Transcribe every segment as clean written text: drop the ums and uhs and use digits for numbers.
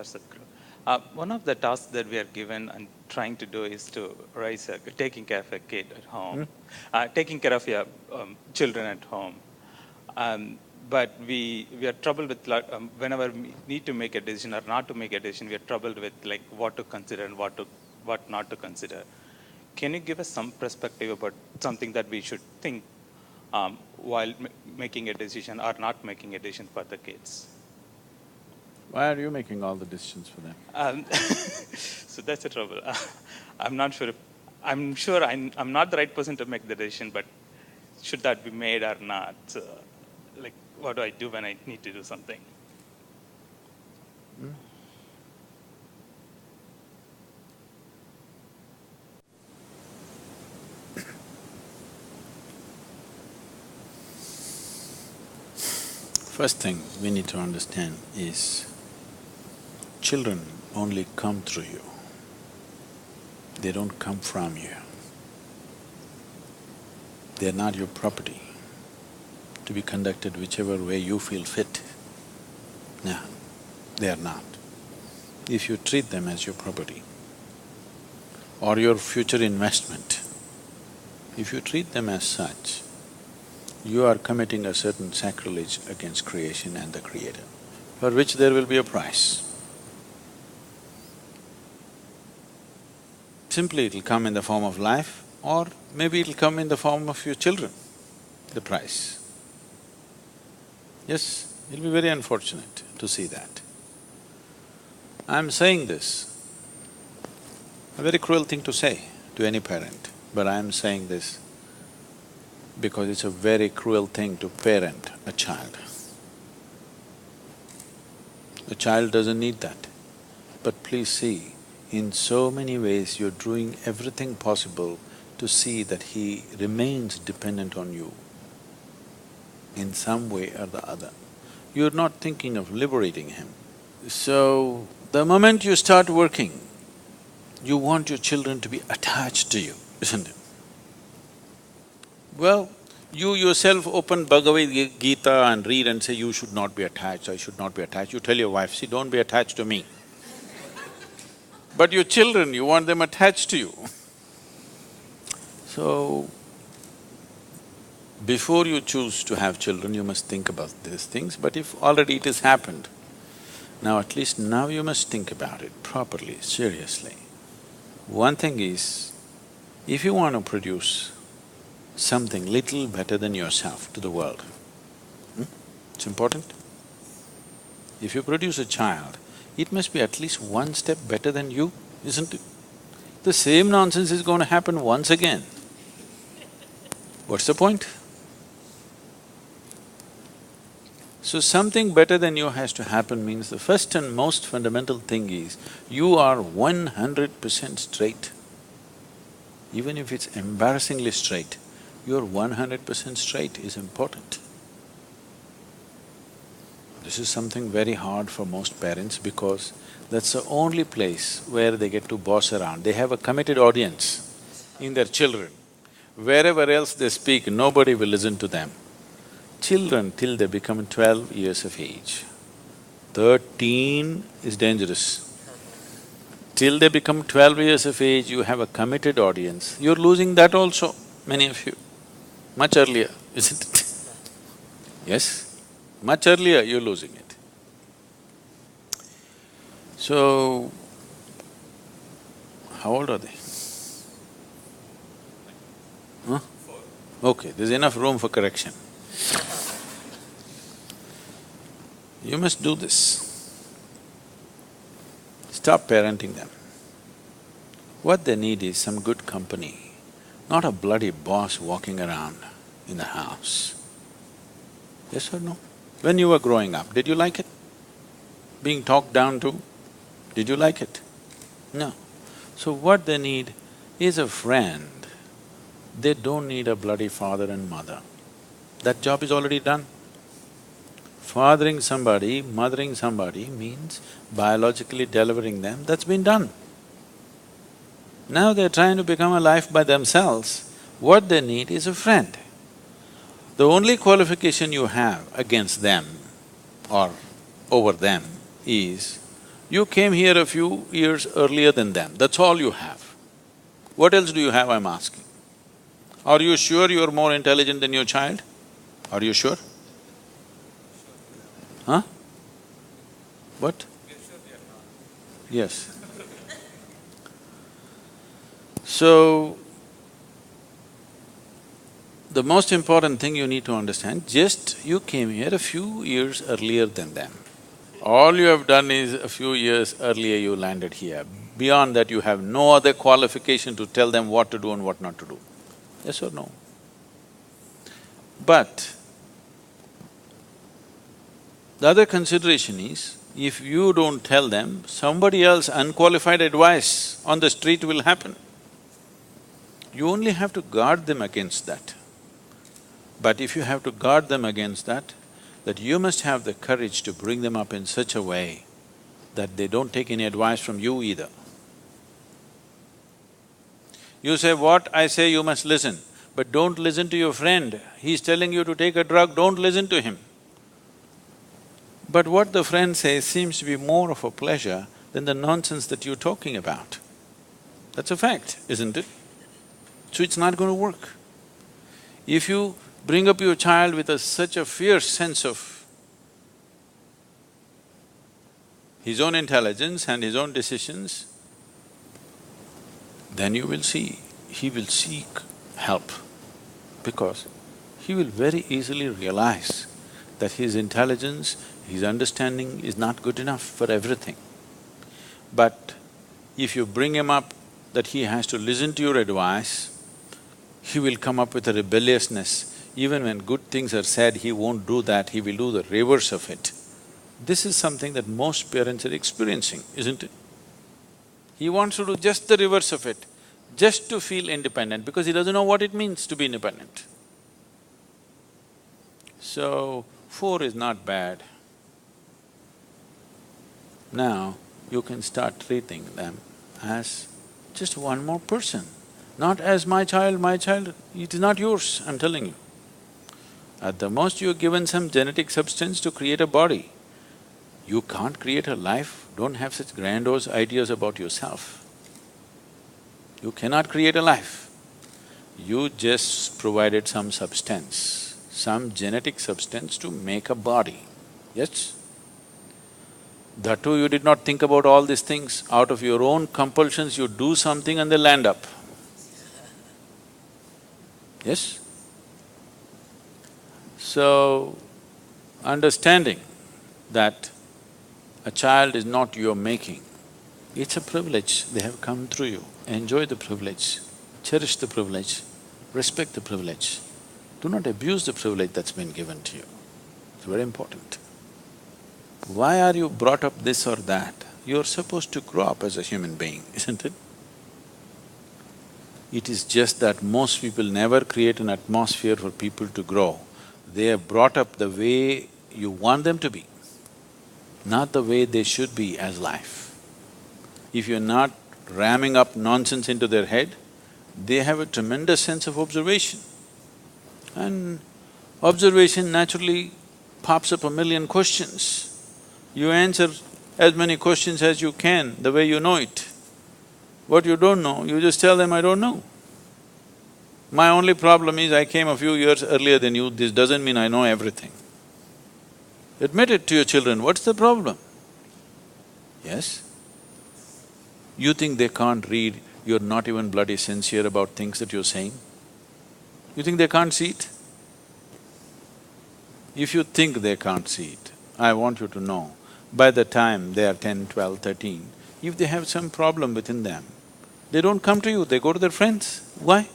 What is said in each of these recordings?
for Sadhguru. One of the tasks that we are given and trying to do is to taking care of a kid at home, taking care of your children at home. But we are troubled with whenever we need to make a decision or not to make a decision, we are troubled with like what to consider and what not to consider. Can you give us some perspective about something that we should think while making a decision or not making a decision for the kids? Why are you making all the decisions for them? So that's the trouble. I'm not sure if, I'm sure I'm not the right person to make the decision, but should that be made or not? Like, what do I do when I need to do something? First thing we need to understand is children only come through you. They don't come from you. They're not your property to be conducted whichever way you feel fit. No, they are not. If you treat them as your property or your future investment, if you treat them as such, you are committing a certain sacrilege against creation and the Creator, for which there will be a price. Simply it'll come in the form of life, or maybe it'll come in the form of your children, the price. Yes, it'll be very unfortunate to see that. I'm saying this, a very cruel thing to say to any parent, but I'm saying this because it's a very cruel thing to parent a child. A child doesn't need that. But please see, in so many ways you're doing everything possible to see that he remains dependent on you in some way or the other. You're not thinking of liberating him. So, the moment you start working, you want your children to be attached to you, isn't it? Well, you yourself open Bhagavad Gita and read and say, you should not be attached, I should not be attached. You tell your wife, see, don't be attached to me. But your children, you want them attached to you. So, before you choose to have children, you must think about these things, but if already it has happened, now at least now you must think about it properly, seriously. One thing is, if you want to produce something little better than yourself to the world, it's important. If you produce a child, it must be at least one step better than you, isn't it? The same nonsense is going to happen once again. What's the point? So something better than you has to happen means the first and most fundamental thing is, you are 100% straight. Even if it's embarrassingly straight, you're 100% straight is important. This is something very hard for most parents because that's the only place where they get to boss around. They have a committed audience in their children. Wherever else they speak, nobody will listen to them. Children till they become 12 years of age. 13 is dangerous. Till they become 12 years of age, you have a committed audience. You're losing that also, many of you. Much earlier, isn't it? Yes, much earlier you're losing it. So, how old are they? Huh? Okay, there's enough room for correction. You must do this. Stop parenting them. What they need is some good company, not a bloody boss walking around in the house. Yes or no? When you were growing up, did you like it? Being talked down to, did you like it? No. So what they need is a friend. They don't need a bloody father and mother. That job is already done. Fathering somebody, mothering somebody means biologically delivering them, that's been done. Now they're trying to become a life by themselves. What they need is a friend. The only qualification you have against them or over them is, You came here a few years earlier than them, that's all you have. What else do you have, I'm asking? Are you sure you're more intelligent than your child? Are you sure? Huh? What? Yes. So, the most important thing you need to understand, just you came here a few years earlier than them. All you have done is a few years earlier you landed here. Beyond that, you have no other qualification to tell them what to do and what not to do. Yes or no? But the other consideration is, if you don't tell them, somebody else unqualified advice on the street will happen. You only have to guard them against that. But if you have to guard them against that you must have the courage to bring them up in such a way that they don't take any advice from you either. You say, what I say you must listen, but don't listen to your friend. He's telling you to take a drug, don't listen to him. But what the friend says seems to be more of a pleasure than the nonsense that you're talking about. That's a fact, isn't it? So it's not going to work. If you bring up your child with such a fierce sense of his own intelligence and his own decisions, then you will see, he will seek help, because he will very easily realize that his intelligence, his understanding is not good enough for everything. But if you bring him up that he has to listen to your advice, he will come up with a rebelliousness. Even when good things are said, he won't do that, he will do the reverse of it. This is something that most parents are experiencing, isn't it? He wants to do just the reverse of it, just to feel independent, because he doesn't know what it means to be independent. So, 4 is not bad. Now, you can start treating them as just one more person, not as my child, it is not yours, I'm telling you. At the most, you're given some genetic substance to create a body. You can't create a life, don't have such grandiose ideas about yourself. You cannot create a life. You just provided some substance, some genetic substance to make a body, yes? That too, you did not think about all these things. Out of your own compulsions, you do something and they land up. Yes? So, understanding that a child is not your making, it's a privilege, they have come through you. Enjoy the privilege, cherish the privilege, respect the privilege. Do not abuse the privilege that's been given to you. It's very important. Why are you brought up this or that? You're supposed to grow up as a human being, isn't it? It is just that most people never create an atmosphere for people to grow. They are brought up the way you want them to be, not the way they should be as life. If you're not ramming up nonsense into their head, they have a tremendous sense of observation. And observation naturally pops up a million questions. You answer as many questions as you can, the way you know it. What you don't know, you just tell them, I don't know. My only problem is I came a few years earlier than you, this doesn't mean I know everything. Admit it to your children, what's the problem? Yes? You think they can't read, you're not even bloody sincere about things that you're saying? You think they can't see it? If you think they can't see it, I want you to know, by the time they are 10, 12, 13, if they have some problem within them, they don't come to you, they go to their friends. Why?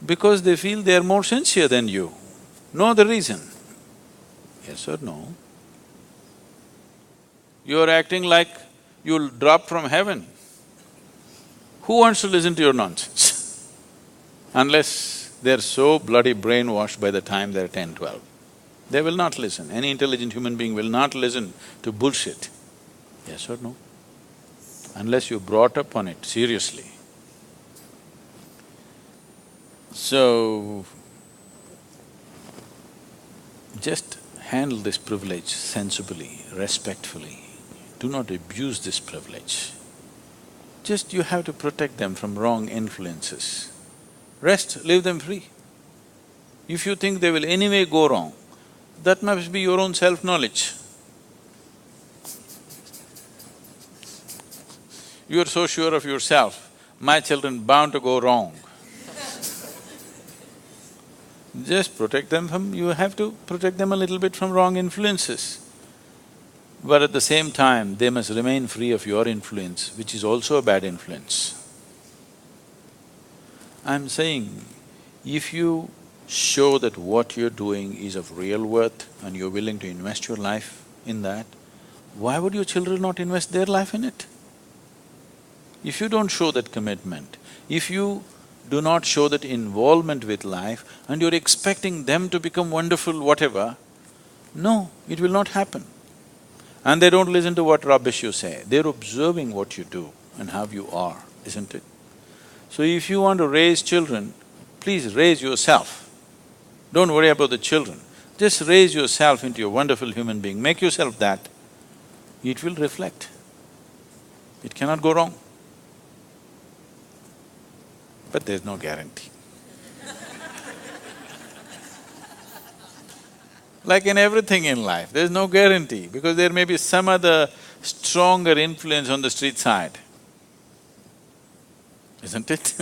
Because they feel they are more sincere than you. No other reason. Yes or no? You're acting like you'll drop from heaven. Who wants to listen to your nonsense? Unless they're so bloody brainwashed by the time they're 10, 12. They will not listen. Any intelligent human being will not listen to bullshit. Yes or no? Unless you're brought up on it seriously. So, just handle this privilege sensibly, respectfully. Do do not abuse this privilege. Just you have to protect them from wrong influences. Rest, leave them free. If you think they will anyway go wrong, that must be your own self-knowledge. You are so sure of yourself, my children bound to go wrong. Just protect them from… you have to protect them a little bit from wrong influences. But at the same time, they must remain free of your influence, which is also a bad influence. I'm saying, if you show that what you're doing is of real worth and you're willing to invest your life in that, why would your children not invest their life in it? If you don't show that commitment, if you do not show that involvement with life and you're expecting them to become wonderful whatever, no, it will not happen. And they don't listen to what rubbish you say, they're observing what you do and how you are, isn't it? So if you want to raise children, please raise yourself. Don't worry about the children, just raise yourself into a wonderful human being, make yourself that. It will reflect. It cannot go wrong. But there's no guarantee. Like in everything in life, there's no guarantee because there may be some other stronger influence on the street side, isn't it?